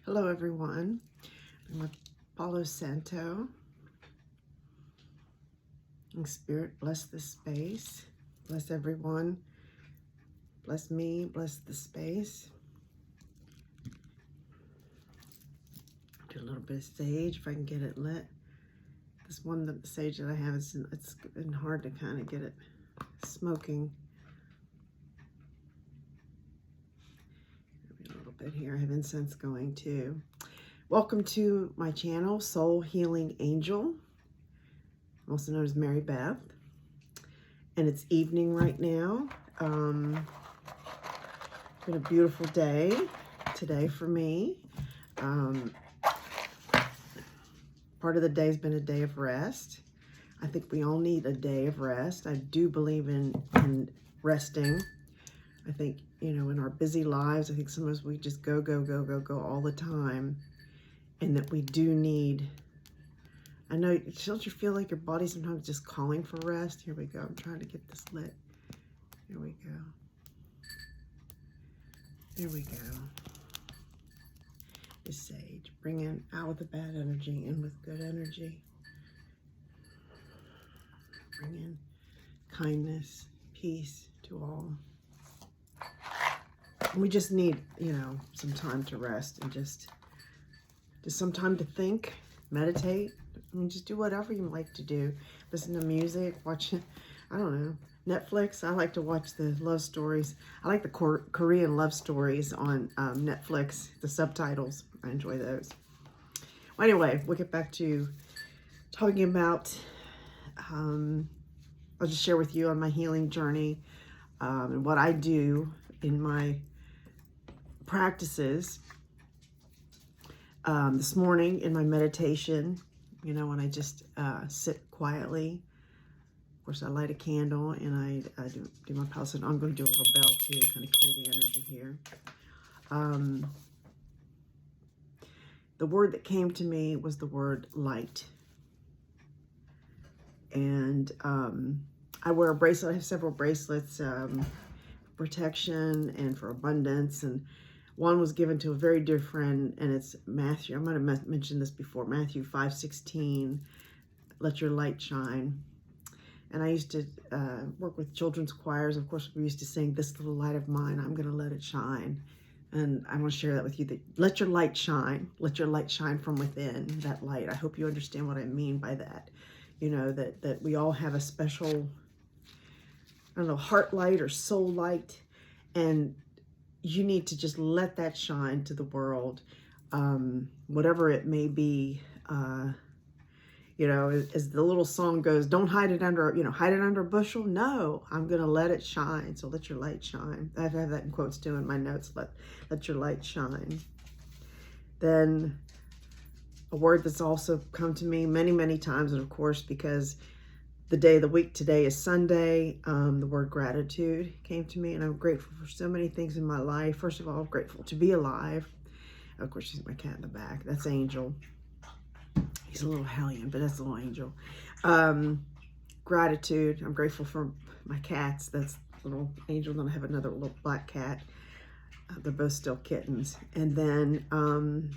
Hello everyone, I'm with Palo Santo. And Spirit, bless this space, bless everyone, bless me, bless the space. Do a little bit of sage if I can get it lit. This one, the sage that I have, it's been hard to kind of get it smoking. Maybe a little bit here. I have incense going too. Welcome to my channel, Soul Healing Angel, also known as Mary Beth. And it's evening right now. It's been a beautiful day today for me. Part of the day has been a day of rest. I think we all need a day of rest. I do believe in resting. I think, you know, in our busy lives, I think sometimes we just go all the time. And that we do need, I know, don't you feel like your body sometimes just calling for rest? Here we go. I'm trying to get this lit. Here we go. There we go. The sage. Bring in out with the bad energy, in with good energy. Bring in kindness, peace to all. And we just need, you know, some time to rest and just some time to think, meditate. I mean, just do whatever you like to do. Listen to music, watch, I don't know, Netflix. I like to watch the love stories. I like the Korean love stories on Netflix, the subtitles. I enjoy those. Well, anyway, we'll get back to talking about, I'll just share with you on my healing journey and what I do in my practices. This morning in my meditation, you know, when I just sit quietly. Of course, I light a candle and I do my pulse. And I'm going to do a little bell too, kind of clear the energy here. The word that came to me was the word light. And I wear a bracelet. I have several bracelets, protection and for abundance. And one was given to a very dear friend, and it's Matthew. I might have mentioned this before. Matthew 5:16, let your light shine. And I used to work with children's choirs. Of course, we used to sing, this little light of mine, I'm going to let it shine. And I want to share that with you, that let your light shine. Let your light shine from within, that light. I hope you understand what I mean by that. You know, that we all have a special, I don't know, heart light or soul light. And you need to just let that shine to the world, whatever it may be. You know, as the little song goes, don't hide it under, you know, hide it under a bushel. No, I'm going to let it shine. So let your light shine. I have that in quotes too in my notes. Let your light shine. Then a word that's also come to me many, many times, and of course, because the day of the week today is Sunday, the word gratitude came to me, and I'm grateful for so many things in my life. First of all, I'm grateful to be alive. Of course, she's my cat in the back. That's Angel. He's a little hellion, but that's a little Angel. Gratitude. I'm grateful for my cats. That's little Angel. Then I have another little black cat. They're both still kittens. And then I'm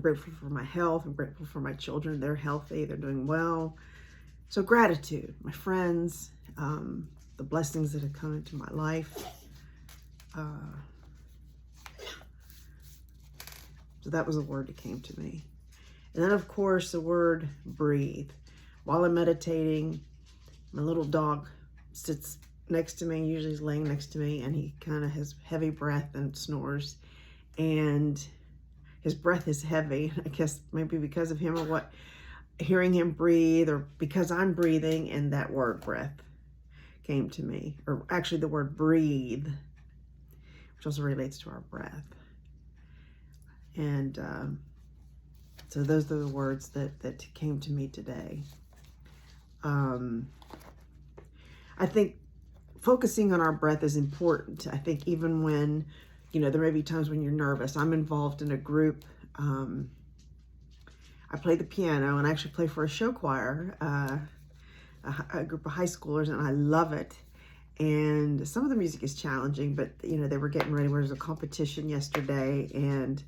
grateful for my health. I'm grateful for my children. They're healthy. They're doing well. So gratitude, my friends, the blessings that have come into my life. So that was a word that came to me. And then, of course, the word breathe. While I'm meditating, my little dog sits next to me. Usually he's laying next to me, and he kind of has heavy breath and snores. And his breath is heavy. I guess maybe because of him or what. Hearing him breathe, or because I'm breathing, and that word breath came to me. Or actually the word breathe, which also relates to our breath. And so those are the words that came to me today. I think focusing on our breath is important. I think even when, you know, there may be times when you're nervous. I'm involved in a group. I play the piano, and I actually play for a show choir, a group of high schoolers, and I love it. And some of the music is challenging, but, you know, they were getting ready. There was a competition yesterday, and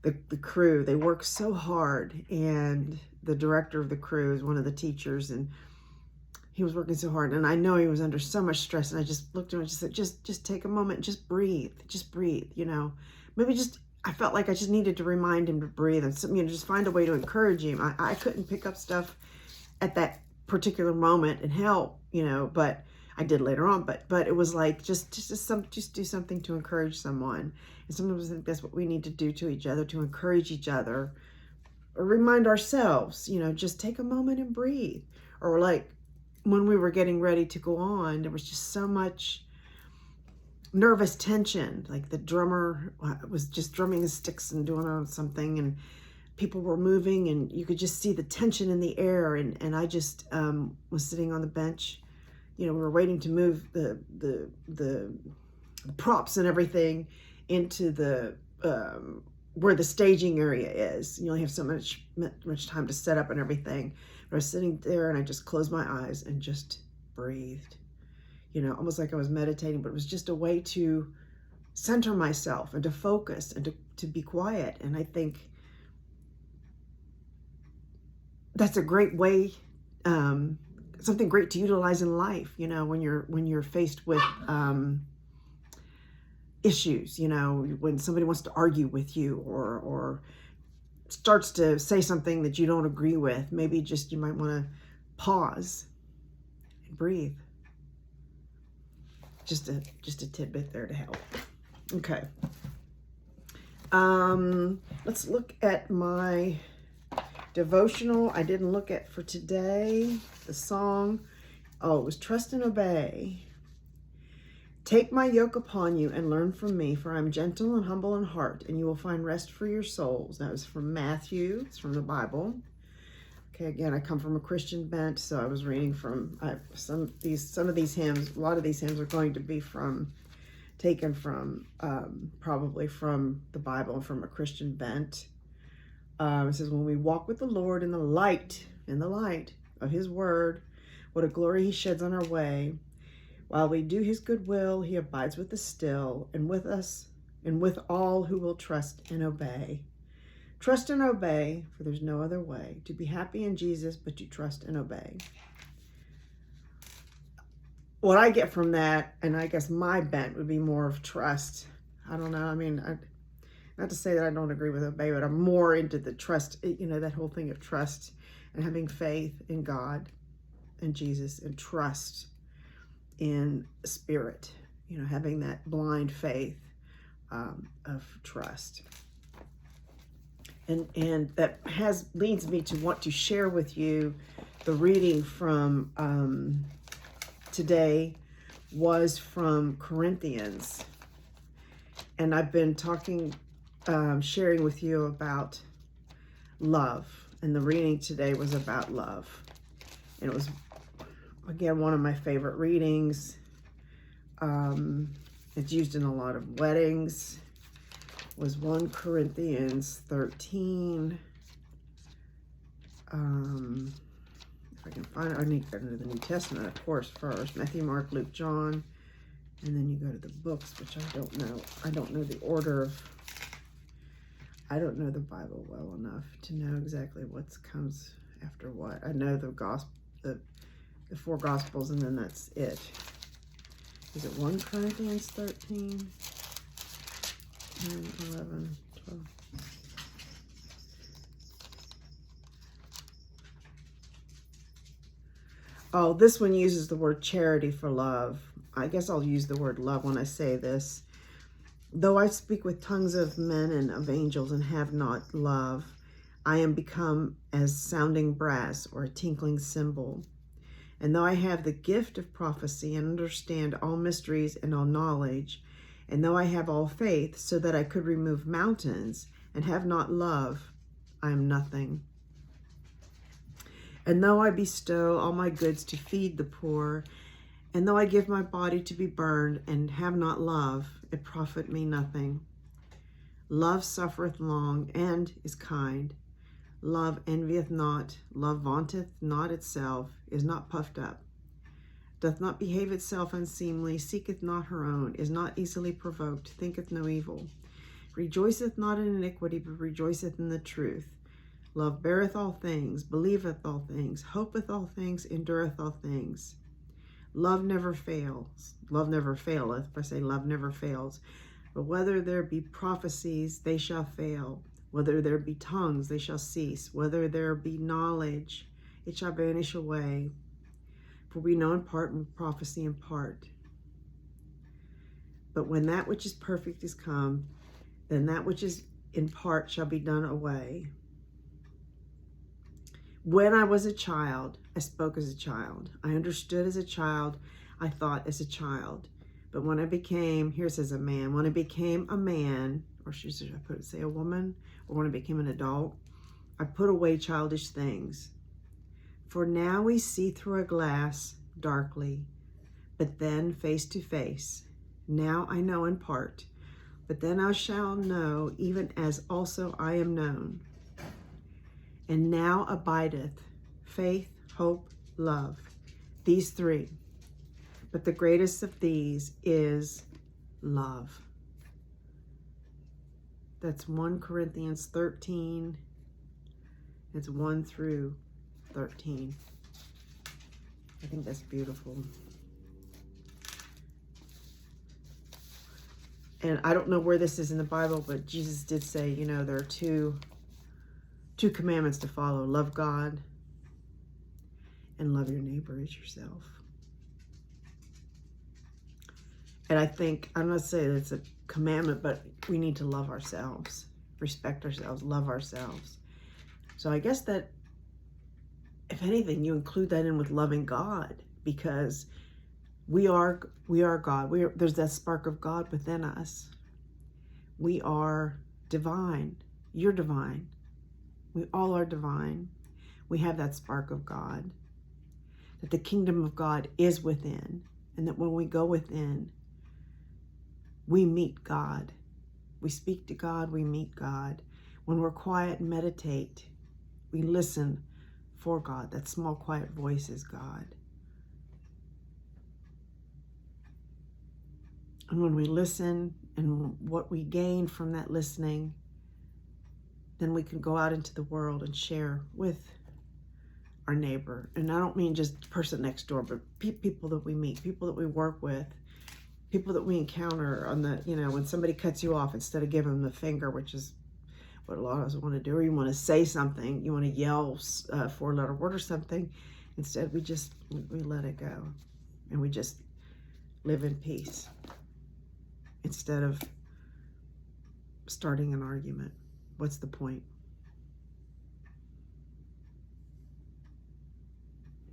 the crew, they work so hard, and the director of the crew is one of the teachers, and he was working so hard, and I know he was under so much stress, and I just looked at him and just said, just take a moment, just breathe, you know. Maybe I felt like I just needed to remind him to breathe, and you know, just find a way to encourage him. I couldn't pick up stuff at that particular moment and help, you know, but I did later on, but it was like, just do something to encourage someone. And sometimes I think that's what we need to do to each other, to encourage each other, or remind ourselves, you know, just take a moment and breathe. Or like, when we were getting ready to go on, there was just so much nervous tension. Like the drummer was just drumming the sticks and doing something, and people were moving, and you could just see the tension in the air. And I just was sitting on the bench. You know, we were waiting to move the props and everything into the where the staging area is. You only have so much time to set up and everything. But I was sitting there, and I just closed my eyes and just breathed. You know, almost like I was meditating, but it was just a way to center myself and to focus and to be quiet. And I think that's a great way, something great to utilize in life, you know, when you're faced with issues, you know, when somebody wants to argue with you or starts to say something that you don't agree with. Maybe just you might want to pause and breathe. Just a tidbit there to help. Okay. Let's look at my devotional. I didn't look at for today. The song, it was Trust and Obey. Take my yoke upon you and learn from me, for I'm gentle and humble in heart, and you will find rest for your souls. That was from Matthew. It's from the Bible. Okay, again, I come from a Christian bent, so I was reading from some of these hymns. A lot of these hymns are going to be taken from probably from the Bible and from a Christian bent. It says, when we walk with the Lord in the light of his word, what a glory he sheds on our way. While we do his good will, he abides with us still, and with us, and with all who will trust and obey. Trust and obey, for there's no other way to be happy in Jesus but to trust and obey. What I get from that, and I guess my bent would be more of trust. I don't know. I mean, not to say that I don't agree with obey, but I'm more into the trust, you know, that whole thing of trust and having faith in God and Jesus, and trust in spirit, you know, having that blind faith of trust. And that leads me to want to share with you the reading from today was from Corinthians. And I've been sharing with you about love. And the reading today was about love. And it was, again, one of my favorite readings. It's used in a lot of weddings. Was 1 Corinthians 13. If I can find it, I need to go to the New Testament, of course, first. Matthew, Mark, Luke, John. And then you go to the books, which I don't know. I don't know the order of... I don't know the Bible well enough to know exactly what comes after what. I know the gospel, the 4 Gospels, and then that's it. Is it 1 Corinthians 13? 10, 11, 12. Oh, this one uses the word charity for love. I guess I'll use the word love when I say this. Though I speak with tongues of men and of angels and have not love, I am become as sounding brass or a tinkling cymbal. And though I have the gift of prophecy and understand all mysteries and all knowledge, and though I have all faith so that I could remove mountains and have not love, I am nothing. And though I bestow all my goods to feed the poor, and though I give my body to be burned and have not love, it profit me nothing. Love suffereth long and is kind. Love envieth not. Love vaunteth not itself, is not puffed up, doth not behave itself unseemly, seeketh not her own, is not easily provoked, thinketh no evil, rejoiceth not in iniquity, but rejoiceth in the truth. Love beareth all things, believeth all things, hopeth all things, endureth all things. Love never fails. Love never faileth. If I say love never fails. But whether there be prophecies, they shall fail. Whether there be tongues, they shall cease. Whether there be knowledge, it shall vanish away. For we know in part and prophecy in part. But when that which is perfect is come, then that which is in part shall be done away. When I was a child, I spoke as a child. I understood as a child. I thought as a child. But when I became, here it says a man, when I became a man, or should I say a woman, or when I became an adult, I put away childish things. For now we see through a glass darkly, but then face to face. Now I know in part, but then I shall know, even as also I am known. And now abideth faith, hope, love, these three. But the greatest of these is love. That's 1 Corinthians 13. It's 1 through 13. I think that's beautiful. And I don't know where this is in the Bible, but Jesus did say, you know, there are two commandments to follow. Love God and love your neighbor as yourself. And I think, I'm not saying it's a commandment, but we need to love ourselves, respect ourselves, love ourselves. So I guess that, if anything, you include that in with loving God, because we are God. There's that spark of God within us. We are divine. You're divine. We all are divine. We have that spark of God. That the kingdom of God is within. And that when we go within, we meet God. We speak to God, we meet God. When we're quiet and meditate, we listen for God. That small, quiet voice is God. And when we listen and what we gain from that listening, then we can go out into the world and share with our neighbor. And I don't mean just the person next door, but people that we meet, people that we work with, people that we encounter on the, you know, when somebody cuts you off, instead of giving them the finger, which is what a lot of us want to do, or you want to say something, you want to yell a 4-letter word or something, instead we let it go. And we just live in peace instead of starting an argument. What's the point?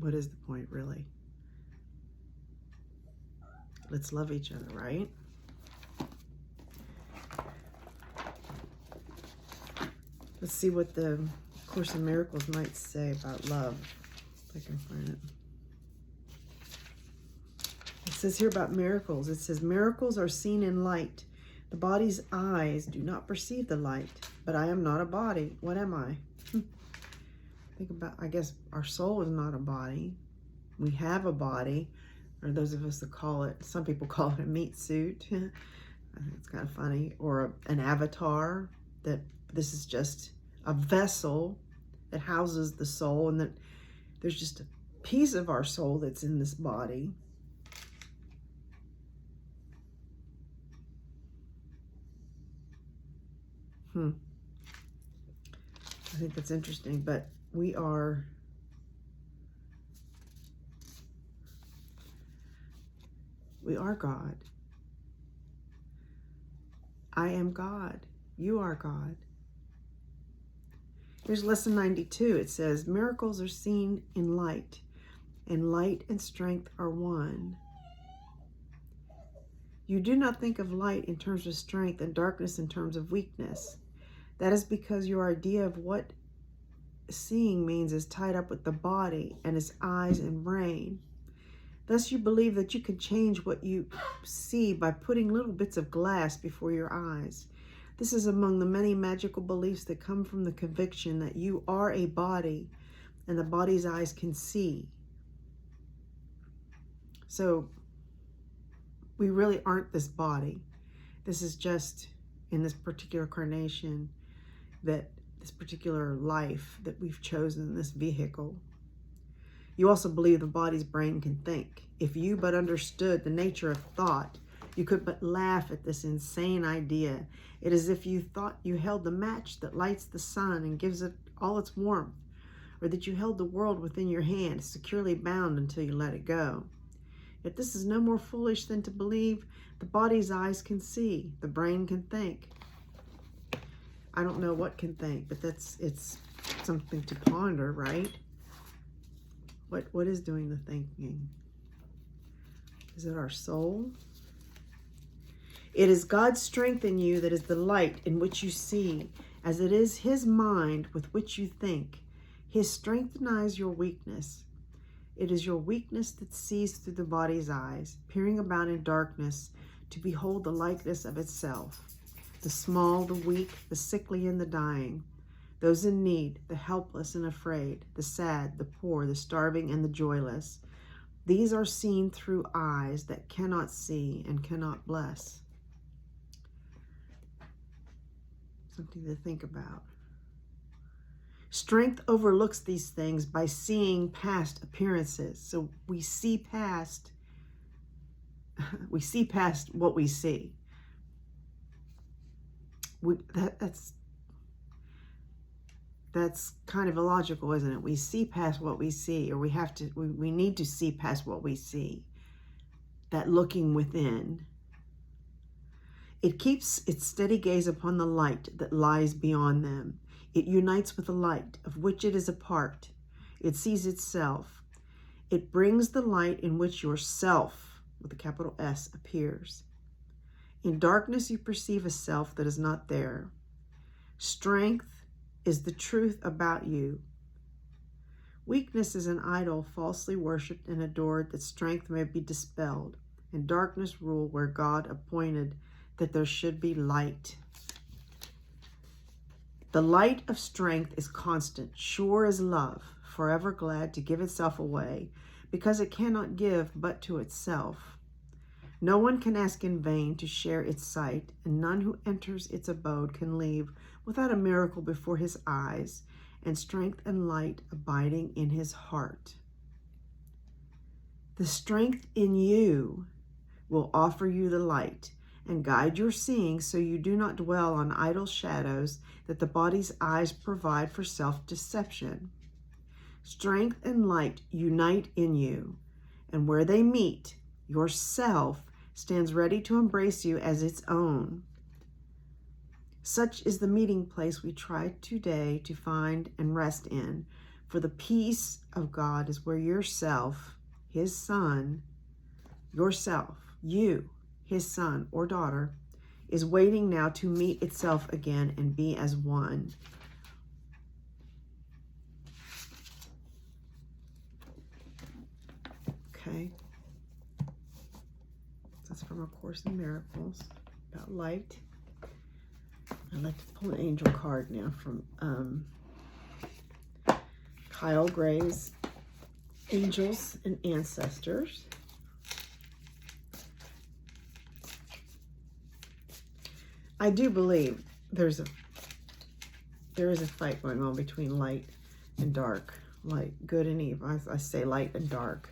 What is the point, really? Let's love each other, right? Let's see what the Course in Miracles might say about love, if I can find it. It says here about miracles. It says, miracles are seen in light. The body's eyes do not perceive the light, but I am not a body. What am I? Think about, I guess our soul is not a body. We have a body, or those of us that call it, some people call it a meat suit. I think it's kind of funny. Or an avatar, that this is just a vessel that houses the soul, and that there's just a piece of our soul that's in this body. I think that's interesting, but we are God. I am God. You are God. Here's lesson 92. It says, miracles are seen in light, and light and strength are one. You do not think of light in terms of strength and darkness in terms of weakness. That is because your idea of what seeing means is tied up with the body and its eyes and brain. Thus you believe that you can change what you see by putting little bits of glass before your eyes. This is among the many magical beliefs that come from the conviction that you are a body and the body's eyes can see. So we really aren't this body. This is just in this particular carnation, that this particular life that we've chosen, this vehicle. You also believe the body's brain can think. If you but understood the nature of thought, you could but laugh at this insane idea. It is as if you thought you held the match that lights the sun and gives it all its warmth, or that you held the world within your hand, securely bound until you let it go. Yet this is no more foolish than to believe the body's eyes can see, the brain can think. I don't know what can think, but it's something to ponder, right? What is doing the thinking? Is it our soul? It is God's strength in you that is the light in which you see, as it is his mind with which you think. His strength denies your weakness. It is your weakness that sees through the body's eyes, peering about in darkness to behold the likeness of itself. The small, the weak, the sickly and the dying, those in need, the helpless and afraid, the sad, the poor, the starving and the joyless. These are seen through eyes that cannot see and cannot bless. Something to think about. Strength overlooks these things by seeing past appearances. So we see past what we see. That's kind of illogical, isn't it? We see past what we see, or we need to see past what we see. That looking within. It keeps its steady gaze upon the light that lies beyond them. It unites with the light of which it is a part. It sees itself. It brings the light in which yourself, with a capital S, appears. In darkness you perceive a self that is not there. Strength is the truth about you. Weakness is an idol falsely worshipped and adored, that strength may be dispelled, and darkness rule where God appointed that there should be light. The light of strength is constant, sure as love, forever glad to give itself away, because it cannot give but to itself. No one can ask in vain to share its sight, and none who enters its abode can leave without a miracle before his eyes, and strength and light abiding in his heart. The strength in you will offer you the light and guide your seeing, so you do not dwell on idle shadows that the body's eyes provide for self-deception. Strength and light unite in you, and where they meet, yourself stands ready to embrace you as its own. Such is the meeting place we try today to find and rest in, for the peace of God is where yourself, his son, yourself, you, his son or daughter, is waiting now to meet itself again and be as one. Okay. That's from A Course in Miracles, about light. I'd like to pull an angel card now from Kyle Gray's Angels and Ancestors. I do believe there is a fight going on between light and dark, light, good and evil. I say light and dark.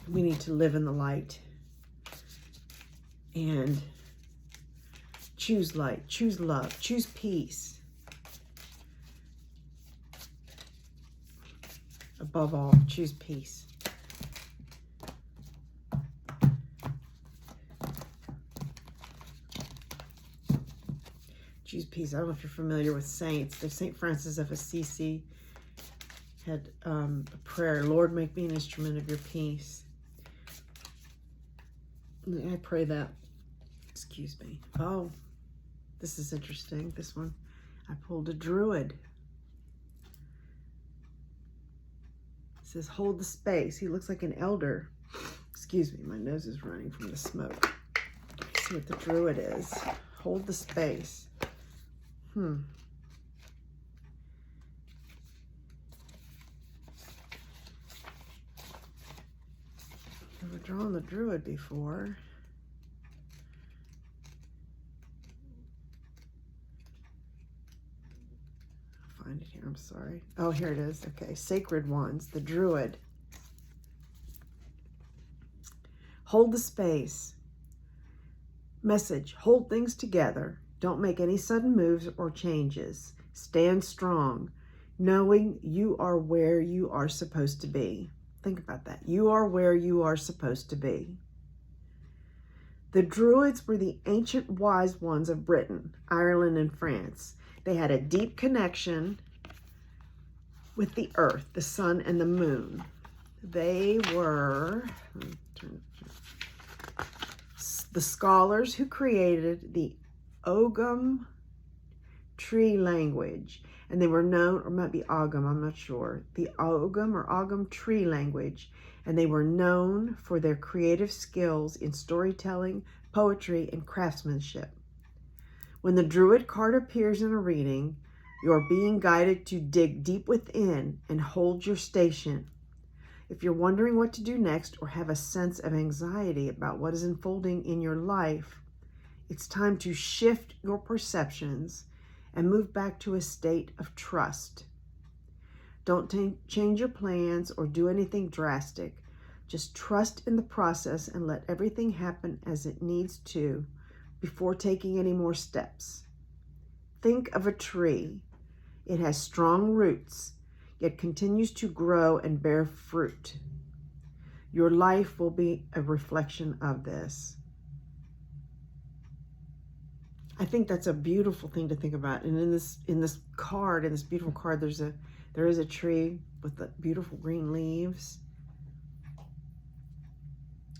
We need to live in the light and choose light, choose love, choose peace. Above all, choose peace. Choose peace. I don't know if you're familiar with saints. There's St. Francis of Assisi had a prayer, Lord, make me an instrument of your peace. I pray that. Excuse me. Oh, this is interesting. This one, I pulled a druid. It says, hold the space. He looks like an elder. Excuse me, my nose is running from the smoke. Let's see what the druid is. Hold the space. Never drawn the druid before. here? I'm sorry. Oh, here it is. Okay, sacred ones, the Druid. Hold the space. Message, hold things together. Don't make any sudden moves or changes. Stand strong, knowing you are where you are supposed to be. Think about that. You are where you are supposed to be. The Druids were the ancient wise ones of Britain, Ireland, and France. They had a deep connection with the earth, the sun, and the moon. They were the scholars who created the Ogham tree language, and they were known, or it might be Ogham, I'm not sure, the Ogham or Ogham tree language, and they were known for their creative skills in storytelling, poetry, and craftsmanship. When the Druid card appears in a reading, you're being guided to dig deep within and hold your station. If you're wondering what to do next or have a sense of anxiety about what is unfolding in your life, it's time to shift your perceptions and move back to a state of trust. Don't change your plans or do anything drastic. Just trust in the process and let everything happen as it needs to before taking any more steps. Think of a tree. It has strong roots, yet continues to grow and bear fruit. Your life will be a reflection of this. I think that's a beautiful thing to think about. And in this beautiful card, there is a tree with the beautiful green leaves.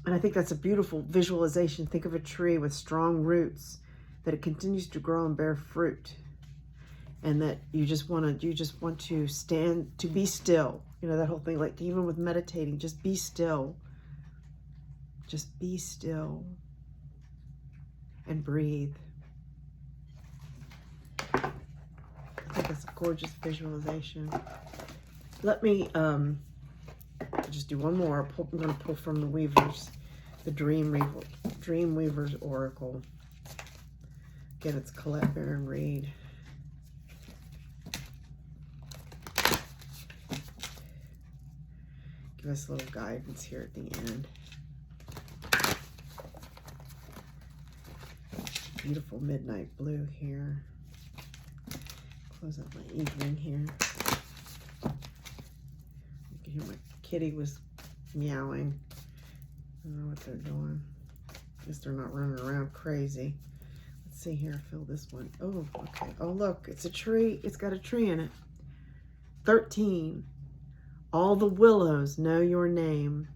And I think that's a beautiful visualization. Think of a tree with strong roots, that it continues to grow and bear fruit. And that you just want to stand, to be still. You know, that whole thing, like even with meditating, just be still. Just be still and breathe. I think that's a gorgeous visualization. Let me just do one more. I'm going to pull from the Weavers, the Dreamweavers Oracle. Again, it's Colette Baron Reid. Give us a little guidance here at the end. Beautiful midnight blue here. Close up my evening here. You can hear my kitty was meowing. I don't know what they're doing. I guess they're not running around crazy. Let's see here, fill this one. Oh, okay. Oh, look, it's a tree. It's got a tree in it. 13. All the willows know your name.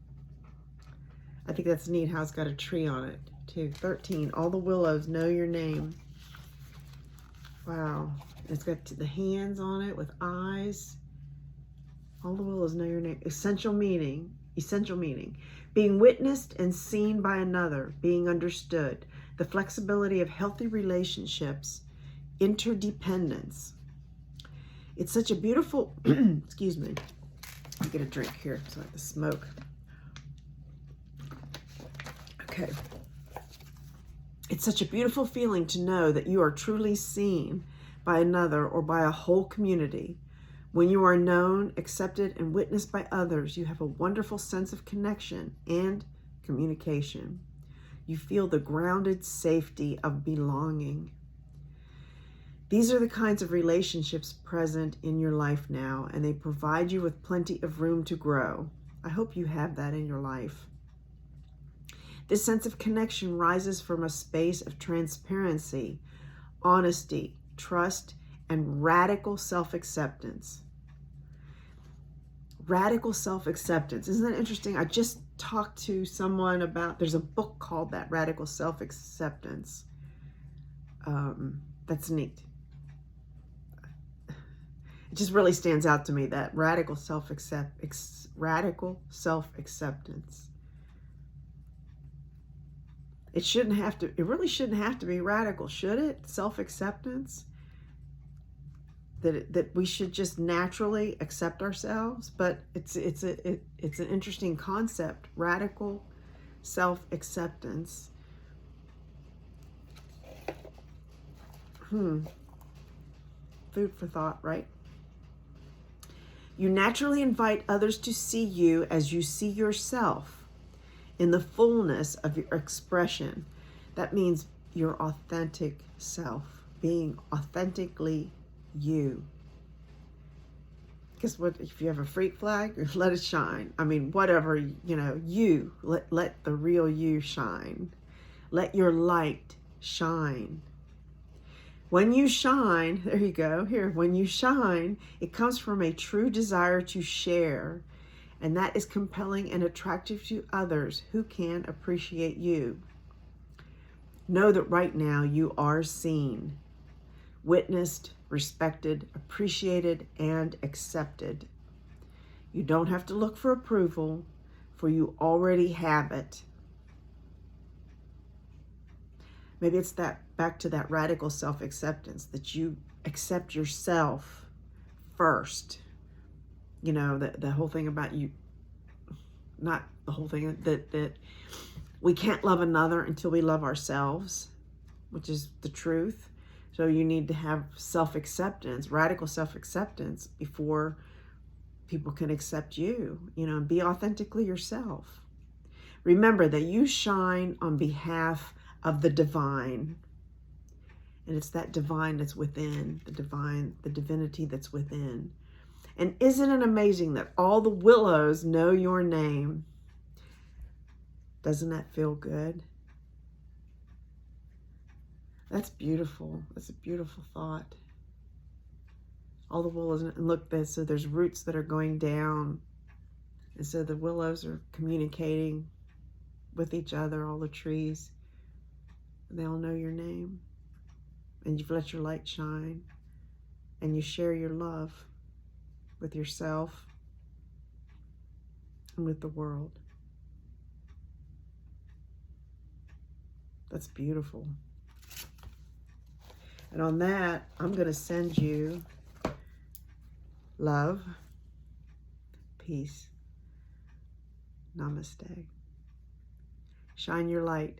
I think that's neat how it's got a tree on it, too. 13. All the willows know your name. Wow. It's got the hands on it with eyes. All the willows know your name. Essential meaning. Being witnessed and seen by another. Being understood. The flexibility of healthy relationships. Interdependence. It's such a beautiful, excuse me. I'll get a drink here so I have to smoke. Okay. It's such a beautiful feeling to know that you are truly seen by another or by a whole community. When you are known, accepted, and witnessed by others, you have a wonderful sense of connection and communication. You feel the grounded safety of belonging. These are the kinds of relationships present in your life now, and they provide you with plenty of room to grow. I hope you have that in your life. This sense of connection rises from a space of transparency, honesty, trust, and radical self-acceptance. Radical self-acceptance. Isn't that interesting? I just talked to someone about, there's a book called that, Radical Self-Acceptance. That's neat. It just really stands out to me, that radical self-acceptance. It really shouldn't have to be radical, should it? Self-acceptance? That we should just naturally accept ourselves, but it's an interesting concept, radical self-acceptance. Food for thought, right? You naturally invite others to see you as you see yourself in the fullness of your expression. That means your authentic self, being authentically you. Guess what? If you have a freak flag, let it shine. I mean, whatever, you, let the real you shine. Let your light shine. When you shine, there you go, here, when you shine, it comes from a true desire to share, and that is compelling and attractive to others who can appreciate you. Know that right now you are seen, witnessed, respected, appreciated, and accepted. You don't have to look for approval, for you already have it. Maybe it's back to that radical self-acceptance, that you accept yourself first. The whole thing about you, not the whole thing, that we can't love another until we love ourselves, which is the truth. So you need to have self-acceptance, radical self-acceptance, before people can accept you, and be authentically yourself. Remember that you shine on behalf of the divine. And it's that divine that's within, the divinity that's within. And isn't it amazing that all the willows know your name? Doesn't that feel good? That's beautiful. That's a beautiful thought. All the willows, and look, so there's roots that are going down. And so the willows are communicating with each other, all the trees. They all know your name, and you've let your light shine, and you share your love with yourself and with the world. That's beautiful. And on that, I'm going to send you love, peace, namaste. Shine your light.